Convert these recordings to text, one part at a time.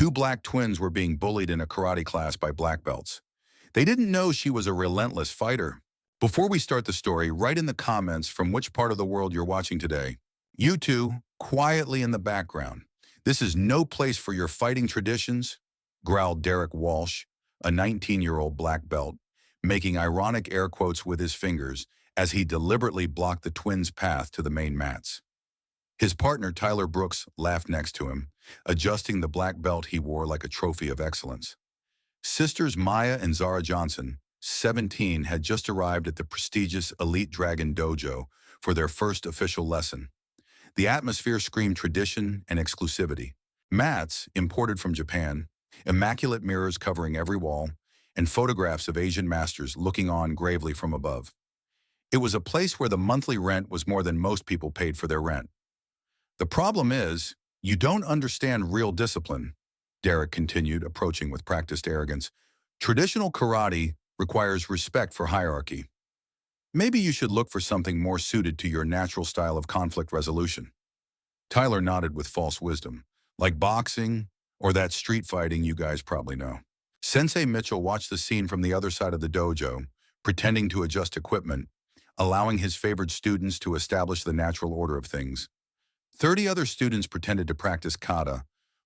Two black twins were being bullied in a karate class by black belts. They didn't know she was a relentless fighter. Before we start the story, write in the comments from which part of the world you're watching today. You two, quietly in the background. This is no place for your fighting traditions, growled Derek Walsh, a 19-year-old black belt, making ironic air quotes with his fingers as he deliberately blocked the twins' path to the main mats. His partner, Tyler Brooks, laughed next to him, adjusting the black belt he wore like a trophy of excellence. Sisters Maya and Zara Johnson, 17, had just arrived at the prestigious Elite Dragon Dojo for their first official lesson. The atmosphere screamed tradition and exclusivity. Mats, imported from Japan, immaculate mirrors covering every wall, and photographs of Asian masters looking on gravely from above. It was a place where the monthly rent was more than most people paid for their rent. The problem is, you don't understand real discipline, Derek continued, approaching with practiced arrogance. Traditional karate requires respect for hierarchy. Maybe you should look for something more suited to your natural style of conflict resolution. Tyler nodded with false wisdom, like boxing or that street fighting you guys probably know. Sensei Mitchell watched the scene from the other side of the dojo, pretending to adjust equipment, allowing his favored students to establish the natural order of things. 30 other students pretended to practice kata,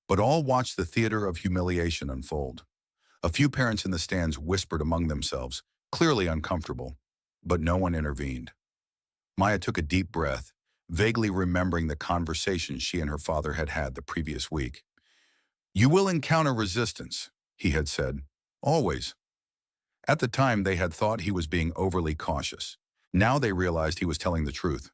but all watched the theater of humiliation unfold. A few parents in the stands whispered among themselves, clearly uncomfortable, but no one intervened. Maya took a deep breath, vaguely remembering the conversation she and her father had had the previous week. "You will encounter resistance," he had said, "always." At the time, they had thought he was being overly cautious. Now they realized he was telling the truth.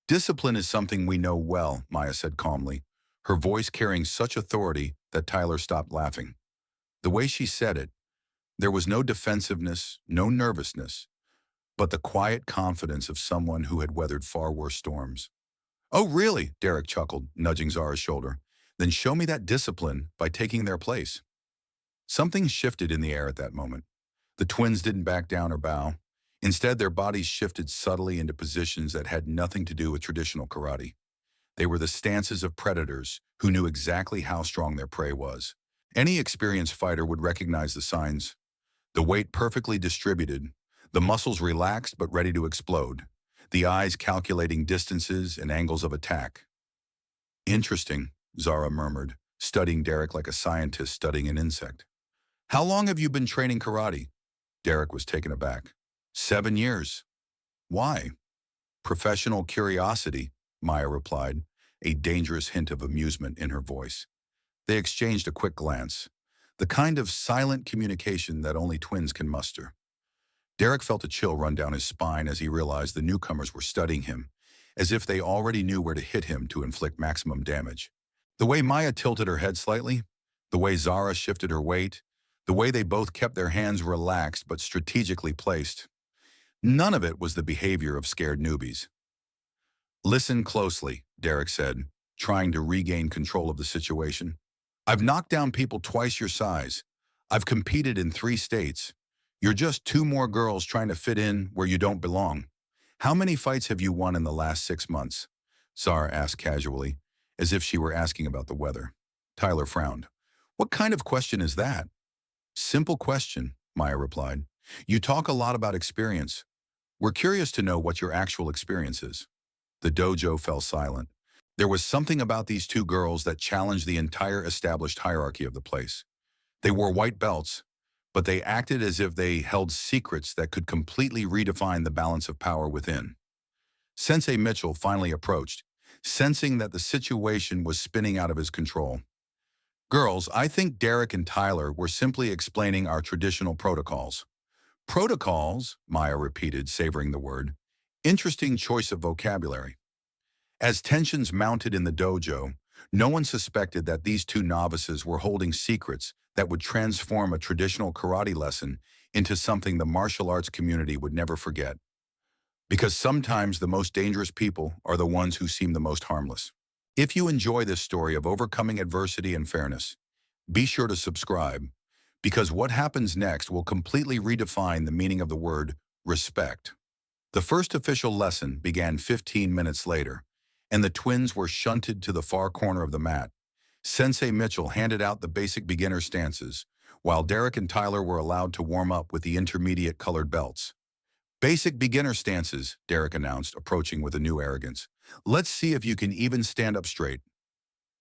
"Discipline is something we know well," Maya said calmly, her voice carrying such authority that Tyler stopped laughing. The way she said it, there was no defensiveness, no nervousness, but the quiet confidence of someone who had weathered far worse storms. "Oh, really?" Derek chuckled, nudging Zara's shoulder. "Then show me that discipline by taking their place." Something shifted in the air at that moment. The twins didn't back down or bow. Instead, their bodies shifted subtly into positions that had nothing to do with traditional karate. They were the stances of predators who knew exactly how strong their prey was. Any experienced fighter would recognize the signs. The weight perfectly distributed, the muscles relaxed but ready to explode, the eyes calculating distances and angles of attack. "Interesting," Zara murmured, studying Derek like a scientist studying an insect. "How long have you been training karate?" Derek was taken aback. 7 years. "Why?" "Professional curiosity," Maya replied, a dangerous hint of amusement in her voice. They exchanged a quick glance, the kind of silent communication that only twins can muster. Derek felt a chill run down his spine as he realized the newcomers were studying him, as if they already knew where to hit him to inflict maximum damage. The way Maya tilted her head slightly, the way Zara shifted her weight, the way they both kept their hands relaxed but strategically placed, none of it was the behavior of scared newbies. "Listen closely," Derek said, trying to regain control of the situation. "I've knocked down people twice your size. I've competed in 3 states. You're just 2 more girls trying to fit in where you don't belong. How many fights have you won in the last 6 months?" Zara asked casually, as if she were asking about the weather. Tyler frowned. "What kind of question is that?" "Simple question," Maya replied. "You talk a lot about experience. We're curious to know what your actual experience is." The dojo fell silent. There was something about these 2 girls that challenged the entire established hierarchy of the place. They wore white belts, but they acted as if they held secrets that could completely redefine the balance of power within. Sensei Mitchell finally approached, sensing that the situation was spinning out of his control. "Girls, I think Derek and Tyler were simply explaining our traditional protocols." "Protocols?" Maya repeated, savoring the word. Interesting choice of vocabulary. As tensions mounted in the dojo, no one suspected that these 2 novices were holding secrets that would transform a traditional karate lesson into something the martial arts community would never forget. Because sometimes the most dangerous people are the ones who seem the most harmless. If you enjoy this story of overcoming adversity and fairness, be sure to subscribe, because what happens next will completely redefine the meaning of the word respect. The first official lesson began 15 minutes later, and the twins were shunted to the far corner of the mat, Sensei Mitchell handed out the basic beginner stances, while Derek and Tyler were allowed to warm up with the intermediate colored belts. Basic beginner stances, Derek announced, approaching with a new arrogance. Let's see if you can even stand up straight.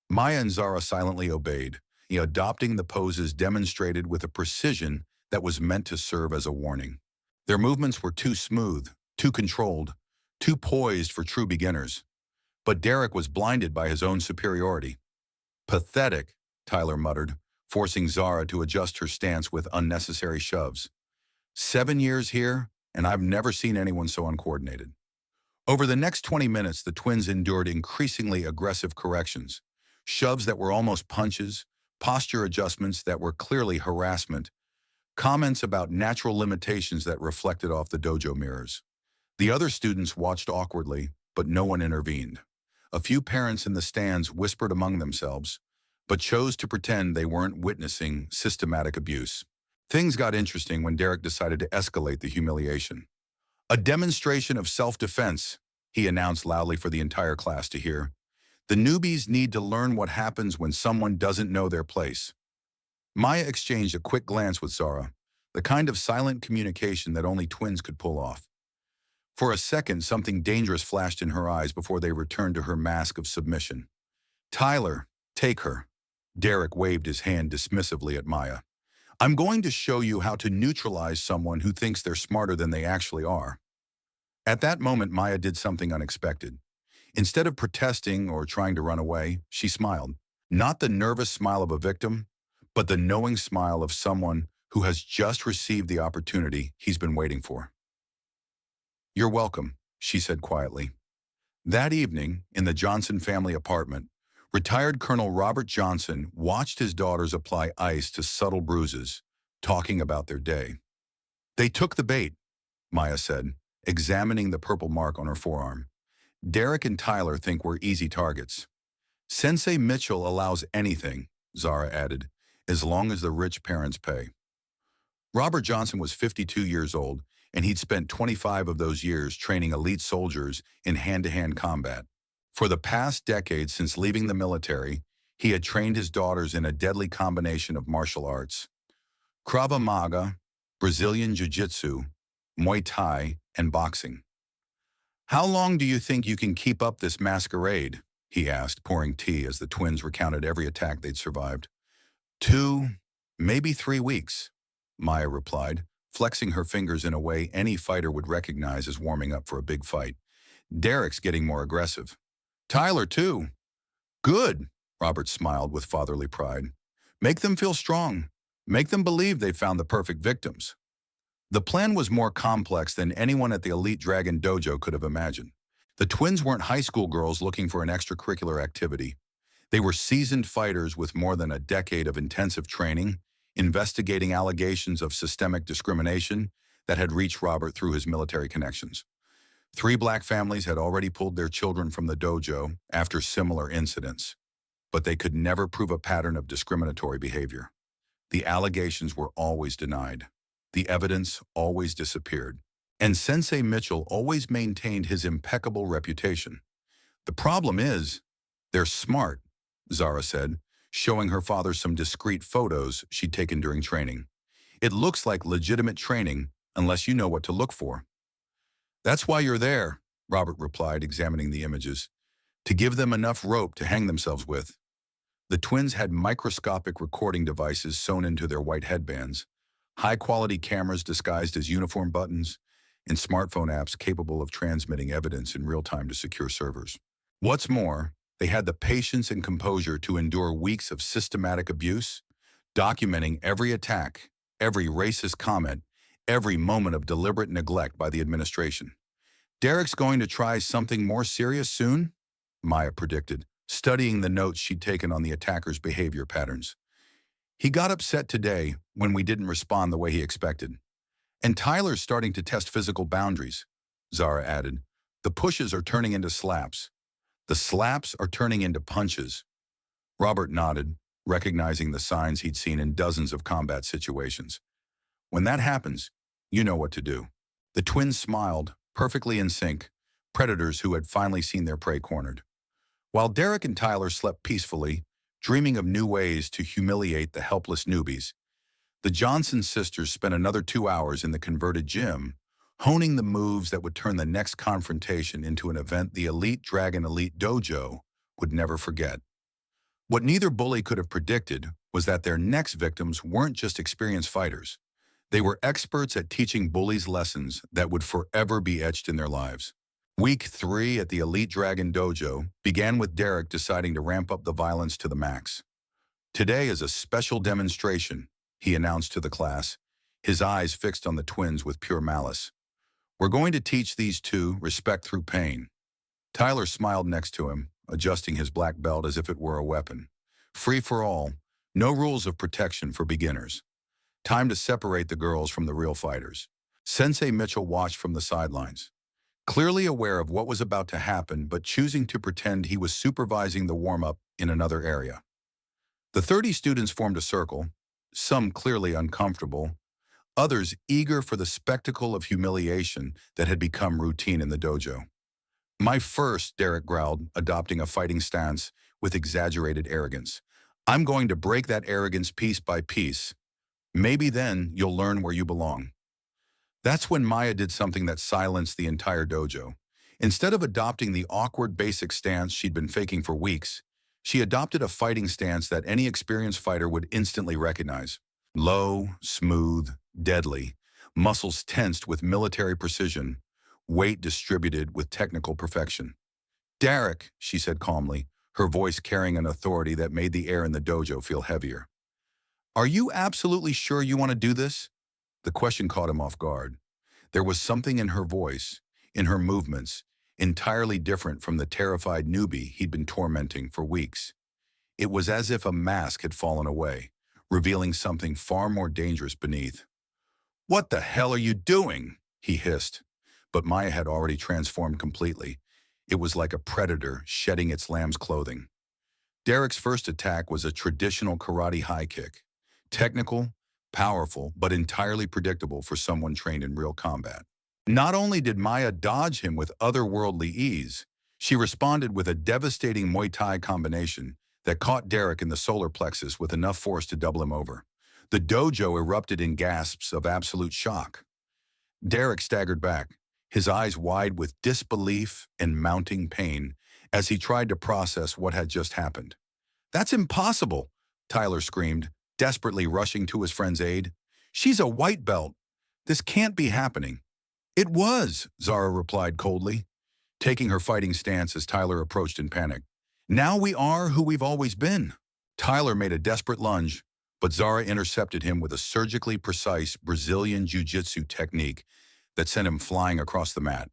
Maya and Zara silently obeyed, adopting the poses demonstrated with a precision that was meant to serve as a warning. Their movements were too smooth, too controlled, too poised for true beginners. But Derek was blinded by his own superiority. Pathetic, Tyler muttered, forcing Zara to adjust her stance with unnecessary shoves. 7 years here, and I've never seen anyone so uncoordinated. Over the next 20 minutes, the twins endured increasingly aggressive corrections, shoves that were almost punches, posture adjustments that were clearly harassment, comments about natural limitations that reflected off the dojo mirrors. The other students watched awkwardly, but no one intervened. A few parents in the stands whispered among themselves, but chose to pretend they weren't witnessing systematic abuse. Things got interesting when Derek decided to escalate the humiliation. A demonstration of self-defense, he announced loudly for the entire class to hear. The newbies need to learn what happens when someone doesn't know their place. Maya exchanged a quick glance with Zara, the kind of silent communication that only twins could pull off. For a second, something dangerous flashed in her eyes before they returned to her mask of submission. Tyler, take her. Derek waved his hand dismissively at Maya. I'm going to show you how to neutralize someone who thinks they're smarter than they actually are. At that moment, Maya did something unexpected. Instead of protesting or trying to run away, she smiled. Not the nervous smile of a victim, but the knowing smile of someone who has just received the opportunity he's been waiting for. You're welcome, she said quietly. That evening, in the Johnson family apartment, retired Colonel Robert Johnson watched his daughters apply ice to subtle bruises, talking about their day. They took the bait, Maya said, examining the purple mark on her forearm. Derek and Tyler think we're easy targets. Sensei Mitchell allows anything, Zara added, as long as the rich parents pay. Robert Johnson was 52 years old, and he'd spent 25 of those years training elite soldiers in hand-to-hand combat. For the past decade since leaving the military, he had trained his daughters in a deadly combination of martial arts: Krav Maga, Brazilian Jiu-Jitsu, Muay Thai, and boxing. How long do you think you can keep up this masquerade? He asked, pouring tea as the twins recounted every attack they'd survived. 2, maybe 3 weeks, Maya replied, flexing her fingers in a way any fighter would recognize as warming up for a big fight. Derek's getting more aggressive. Tyler, too. Good, Robert smiled with fatherly pride. Make them feel strong. Make them believe they've found the perfect victims. The plan was more complex than anyone at the Elite Dragon Dojo could have imagined. The twins weren't high school girls looking for an extracurricular activity. They were seasoned fighters with more than a decade of intensive training, investigating allegations of systemic discrimination that had reached Robert through his military connections. 3 black families had already pulled their children from the dojo after similar incidents, but they could never prove a pattern of discriminatory behavior. The allegations were always denied. The evidence always disappeared. And Sensei Mitchell always maintained his impeccable reputation. The problem is, they're smart, Zara said, showing her father some discreet photos she'd taken during training. It looks like legitimate training unless you know what to look for. That's why you're there, Robert replied, examining the images, to give them enough rope to hang themselves with. The twins had microscopic recording devices sewn into their white headbands, high-quality cameras disguised as uniform buttons, and smartphone apps capable of transmitting evidence in real time to secure servers. What's more, they had the patience and composure to endure weeks of systematic abuse, documenting every attack, every racist comment, every moment of deliberate neglect by the administration. Derek's going to try something more serious soon, Maya predicted, studying the notes she'd taken on the attacker's behavior patterns. He got upset today when we didn't respond the way he expected. And Tyler's starting to test physical boundaries, Zara added. The pushes are turning into slaps. The slaps are turning into punches. Robert nodded, recognizing the signs he'd seen in dozens of combat situations. When that happens, you know what to do. The twins smiled, perfectly in sync, predators who had finally seen their prey cornered. While Derek and Tyler slept peacefully, dreaming of new ways to humiliate the helpless newbies. The Johnson sisters spent another 2 hours in the converted gym, honing the moves that would turn the next confrontation into an event the Elite Dragon Elite Dojo would never forget. What neither bully could have predicted was that their next victims weren't just experienced fighters. They were experts at teaching bullies lessons that would forever be etched in their lives. Week 3 at the Elite Dragon Dojo began with Derek deciding to ramp up the violence to the max. "Today is a special demonstration," he announced to the class, his eyes fixed on the twins with pure malice. "We're going to teach these two respect through pain." Tyler smiled next to him, adjusting his black belt as if it were a weapon. Free for all, no rules of protection for beginners. Time to separate the girls from the real fighters. Sensei Mitchell watched from the sidelines, clearly aware of what was about to happen, but choosing to pretend he was supervising the warm-up in another area. The 30 students formed a circle, some clearly uncomfortable, others eager for the spectacle of humiliation that had become routine in the dojo. "My first," Derek growled, adopting a fighting stance with exaggerated arrogance. "I'm going to break that arrogance piece by piece. Maybe then you'll learn where you belong." That's when Maya did something that silenced the entire dojo. Instead of adopting the awkward basic stance she'd been faking for weeks, she adopted a fighting stance that any experienced fighter would instantly recognize. Low, smooth, deadly, muscles tensed with military precision, weight distributed with technical perfection. "Derek," she said calmly, her voice carrying an authority that made the air in the dojo feel heavier. "Are you absolutely sure you want to do this?" The question caught him off guard. There was something in her voice, in her movements, entirely different from the terrified newbie he'd been tormenting for weeks. It was as if a mask had fallen away, revealing something far more dangerous beneath. "What the hell are you doing?" he hissed. But Maya had already transformed completely. It was like a predator shedding its lamb's clothing. Derek's first attack was a traditional karate high kick. Technical, powerful, but entirely predictable for someone trained in real combat. Not only did Maya dodge him with otherworldly ease, she responded with a devastating Muay Thai combination that caught Derek in the solar plexus with enough force to double him over. The dojo erupted in gasps of absolute shock. Derek staggered back, his eyes wide with disbelief and mounting pain as he tried to process what had just happened. "That's impossible," Tyler screamed, desperately rushing to his friend's aid. "She's a white belt. This can't be happening." "It was," Zara replied coldly, taking her fighting stance as Tyler approached in panic. "Now we are who we've always been." Tyler made a desperate lunge, but Zara intercepted him with a surgically precise Brazilian jiu-jitsu technique that sent him flying across the mat.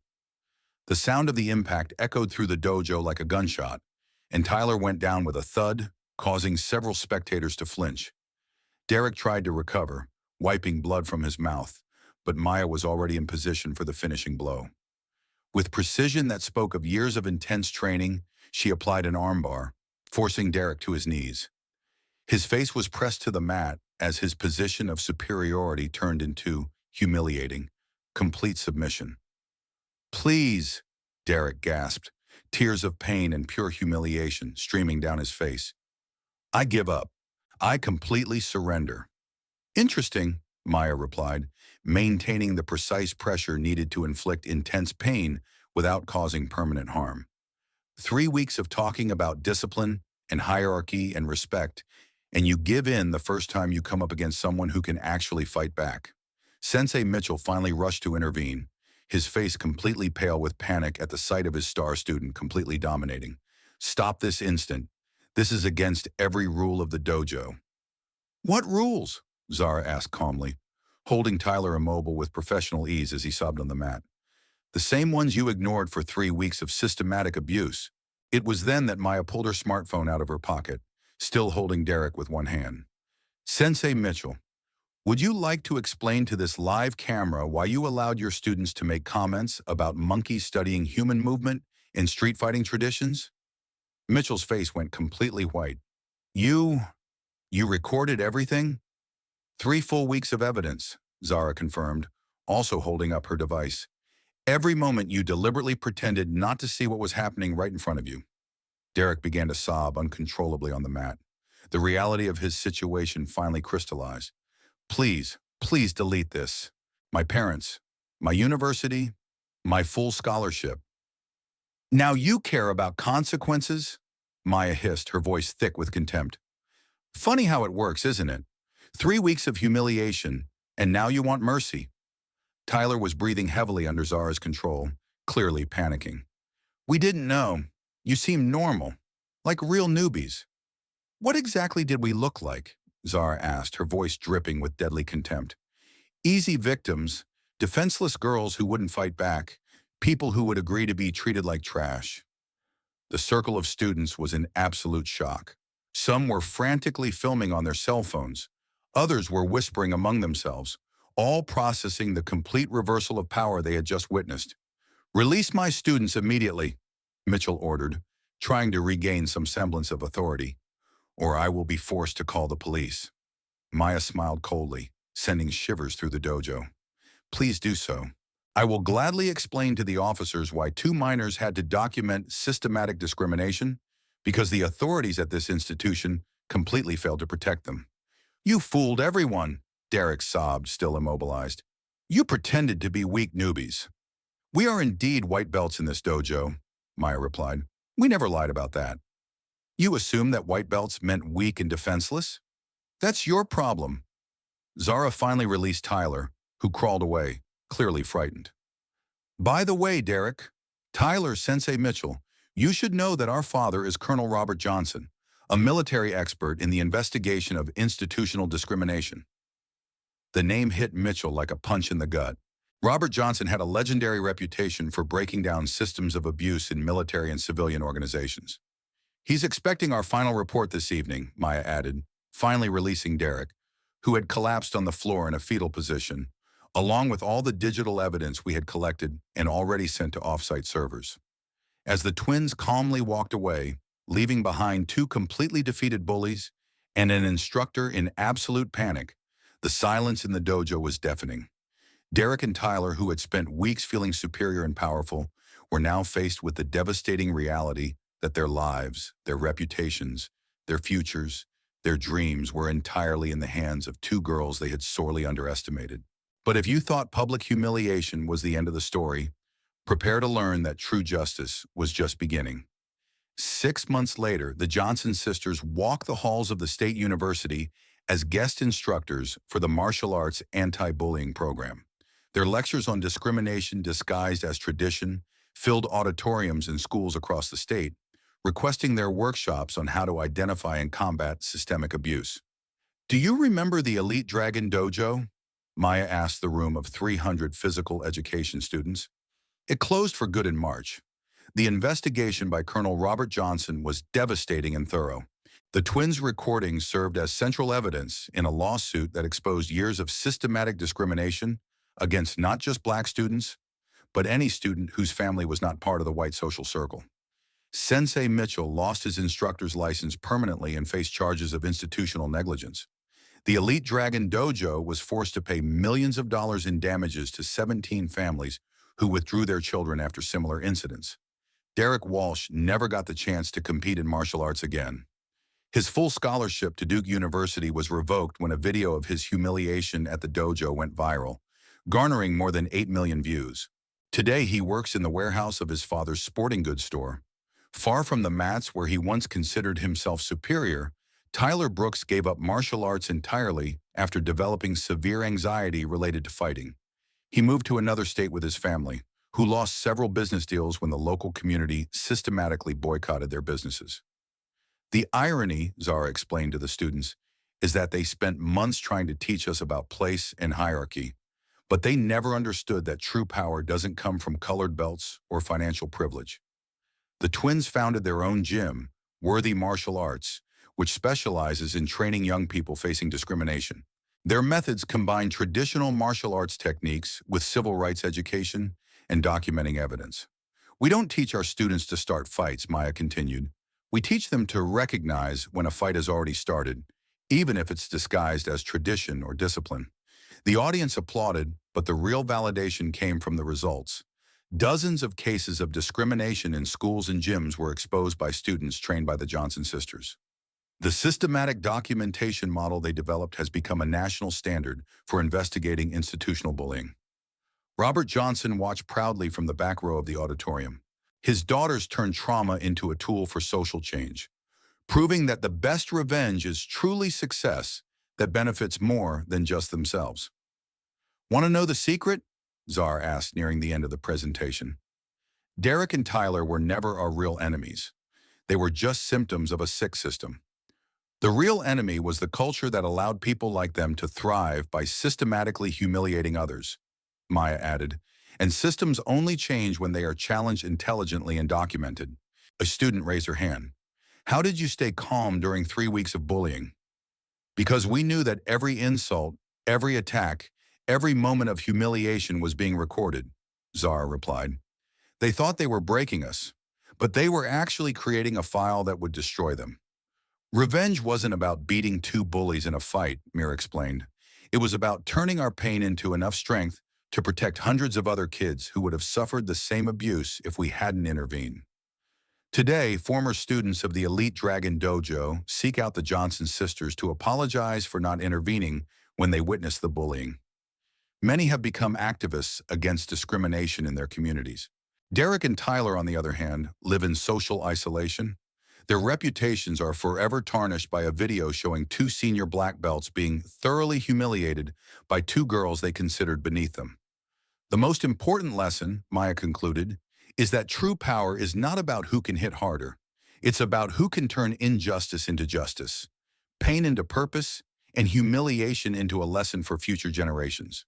The sound of the impact echoed through the dojo like a gunshot, and Tyler went down with a thud, causing several spectators to flinch. Derek tried to recover, wiping blood from his mouth, but Maya was already in position for the finishing blow. With precision that spoke of years of intense training, she applied an armbar, forcing Derek to his knees. His face was pressed to the mat as his position of superiority turned into humiliating, complete submission. "Please," Derek gasped, tears of pain and pure humiliation streaming down his face. "I give up. I completely surrender." "Interesting," Maya replied, maintaining the precise pressure needed to inflict intense pain without causing permanent harm. 3 weeks of talking about discipline and hierarchy and respect, and you give in the first time you come up against someone who can actually fight back. Sensei Mitchell finally rushed to intervene, his face completely pale with panic at the sight of his star student completely dominating. "Stop this instant. This is against every rule of the dojo." "What rules?" Zara asked calmly, holding Tyler immobile with professional ease as he sobbed on the mat. "The same ones you ignored for 3 weeks of systematic abuse." It was then that Maya pulled her smartphone out of her pocket, still holding Derek with one hand. "Sensei Mitchell, would you like to explain to this live camera why you allowed your students to make comments about monkeys studying human movement and street fighting traditions?" Mitchell's face went completely white. You recorded everything?" 3 full weeks of evidence," Zara confirmed, also holding up her device. "Every moment you deliberately pretended not to see what was happening right in front of you." Derek began to sob uncontrollably on the mat. The reality of his situation finally crystallized. Please, please delete this. My parents, my university, my full scholarship. Now you care about consequences? Maya hissed, her voice thick with contempt. Funny how it works, isn't it? 3 weeks of humiliation, and now you want mercy. Tyler was breathing heavily under Zara's control, clearly panicking. We didn't know. You seem normal, like real newbies. What exactly did we look like? Zara asked, her voice dripping with deadly contempt. Easy victims, defenseless girls who wouldn't fight back, people who would agree to be treated like trash. The circle of students was in absolute shock. Some were frantically filming on their cell phones. Others were whispering among themselves, all processing the complete reversal of power they had just witnessed. Release my students immediately, Mitchell ordered, trying to regain some semblance of authority, or I will be forced to call the police. Maya smiled coldly, sending shivers through the dojo. Please do so. I will gladly explain to the officers why 2 minors had to document systematic discrimination because the authorities at this institution completely failed to protect them. You fooled everyone, Derek sobbed, still immobilized. You pretended to be weak newbies. We are indeed white belts in this dojo, Maya replied. We never lied about that. You assumed that white belts meant weak and defenseless? That's your problem. Zara finally released Tyler, who crawled away, clearly frightened. By the way, Derek, Tyler Sensei Mitchell, you should know that our father is Colonel Robert Johnson, a military expert in the investigation of institutional discrimination. The name hit Mitchell like a punch in the gut. Robert Johnson had a legendary reputation for breaking down systems of abuse in military and civilian organizations. He's expecting our final report this evening, Maya added, finally releasing Derek, who had collapsed on the floor in a fetal position, along with all the digital evidence we had collected and already sent to off-site servers. As the twins calmly walked away, leaving behind 2 completely defeated bullies and an instructor in absolute panic, the silence in the dojo was deafening. Derek and Tyler, who had spent weeks feeling superior and powerful, were now faced with the devastating reality that their lives, their reputations, their futures, their dreams were entirely in the hands of 2 girls they had sorely underestimated. But if you thought public humiliation was the end of the story, prepare to learn that true justice was just beginning. 6 months later, the Johnson sisters walked the halls of the State University as guest instructors for the martial arts anti-bullying program. Their lectures on discrimination disguised as tradition filled auditoriums in schools across the state, requesting their workshops on how to identify and combat systemic abuse. Do you remember the Elite Dragon Dojo? Maya asked the room of 300 physical education students. It closed for good in March. The investigation by Colonel Robert Johnson was devastating and thorough. The twins' recordings served as central evidence in a lawsuit that exposed years of systematic discrimination against not just black students, but any student whose family was not part of the white social circle. Sensei Mitchell lost his instructor's license permanently and faced charges of institutional negligence. The Elite Dragon Dojo was forced to pay millions of dollars in damages to 17 families who withdrew their children after similar incidents. Derek Walsh never got the chance to compete in martial arts again. His full scholarship to Duke University was revoked when a video of his humiliation at the dojo went viral, garnering more than 8 million views. Today, he works in the warehouse of his father's sporting goods store. Far from the mats where he once considered himself superior, Tyler Brooks gave up martial arts entirely after developing severe anxiety related to fighting. He moved to another state with his family, who lost several business deals when the local community systematically boycotted their businesses. The irony, Zara explained to the students, is that they spent months trying to teach us about place and hierarchy, but they never understood that true power doesn't come from colored belts or financial privilege. The twins founded their own gym, Worthy Martial Arts, which specializes in training young people facing discrimination. Their methods combine traditional martial arts techniques with civil rights education and documenting evidence. We don't teach our students to start fights, Maya continued. We teach them to recognize when a fight has already started, even if it's disguised as tradition or discipline. The audience applauded, but the real validation came from the results. Dozens of cases of discrimination in schools and gyms were exposed by students trained by the Johnson sisters. The systematic documentation model they developed has become a national standard for investigating institutional bullying. Robert Johnson watched proudly from the back row of the auditorium. His daughters turned trauma into a tool for social change, proving that the best revenge is truly success that benefits more than just themselves. Want to know the secret? Zara asked nearing the end of the presentation. Derek and Tyler were never our real enemies. They were just symptoms of a sick system. The real enemy was the culture that allowed people like them to thrive by systematically humiliating others, Maya added, and systems only change when they are challenged intelligently and documented. A student raised her hand. How did you stay calm during 3 weeks of bullying? Because we knew that every insult, every attack, every moment of humiliation was being recorded, Zara replied. They thought they were breaking us, but they were actually creating a file that would destroy them. Revenge wasn't about beating two bullies in a fight, Mir explained. It was about turning our pain into enough strength to protect hundreds of other kids who would have suffered the same abuse if we hadn't intervened. Today, former students of the elite Dragon Dojo seek out the Johnson sisters to apologize for not intervening when they witnessed the bullying. Many have become activists against discrimination in their communities. Derek and Tyler, on the other hand, live in social isolation. Their reputations are forever tarnished by a video showing two senior black belts being thoroughly humiliated by two girls they considered beneath them. The most important lesson, Maya concluded, is that true power is not about who can hit harder. It's about who can turn injustice into justice, pain into purpose, and humiliation into a lesson for future generations.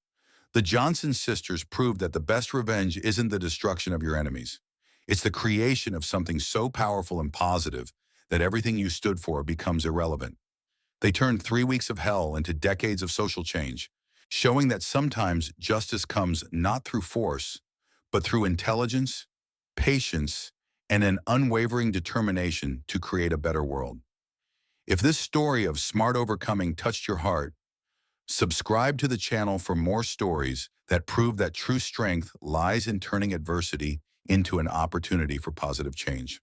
The Johnson sisters proved that the best revenge isn't the destruction of your enemies. It's the creation of something so powerful and positive that everything you stood for becomes irrelevant. They turned 3 weeks of hell into decades of social change, showing that sometimes justice comes not through force, but through intelligence, patience, and an unwavering determination to create a better world. If this story of smart overcoming touched your heart, subscribe to the channel for more stories that prove that true strength lies in turning adversity into an opportunity for positive change.